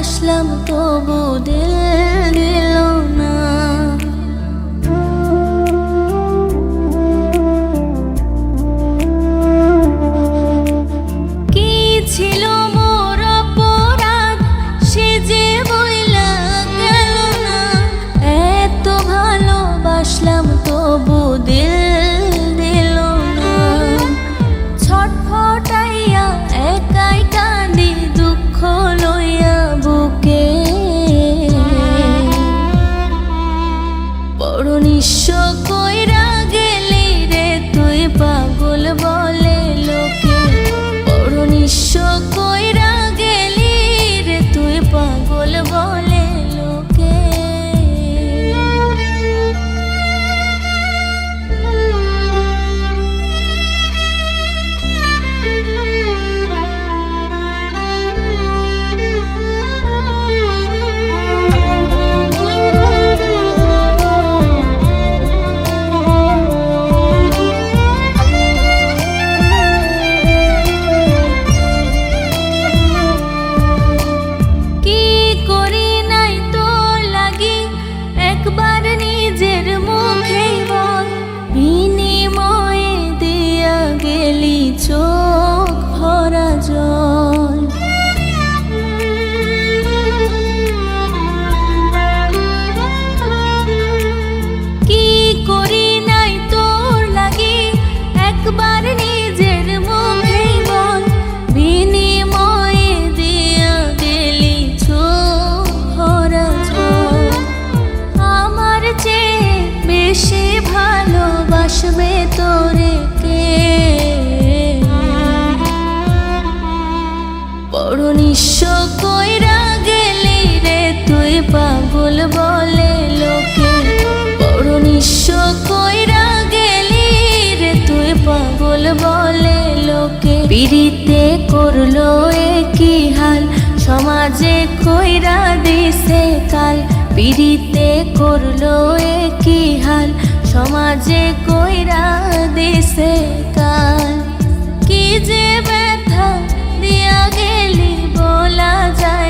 ভালোবাসলাম তবু দিল দিল না। কি ছিল মোর অপরাধ সে যে বইলা গেল না। এত ভালোবাসলাম তবু দিল দিল না। ছটফটাইয়া একাই কাঁদি দুঃখ লইয়া বুকে। বড় নিঃস্ব কইরা গেলি রে তুই পাগল বলে লোকে। বড় নিঃস্ব কইরা গেলি রে তুই পাগল বলে লোকে। একবার নিজের মুখে বল বিনিময়ে দিয়া গেলি চোখ ভরা জল। কি করি নাই তোর লাগি একবার নিজের মুখে বল বিনিময়ে দিয়া গেলি চোখ ভরা জল। বেশি ভালোবাসবে তোরে কে। বড় নিঃস্ব কইরা গেলি রে তুই পাগল বলে লোকে। বড় নিঃস্ব কইরা গেলি রে তুই পাগল বলে লোকে। পিরিতে করলো একই হাল সমাজে কইরা দিছে কাল। পিরিতে করলো একই হাল সমাজে কইরা দিছে কাল। কি যে ব্যথা দিয়া গেলি বলা যায়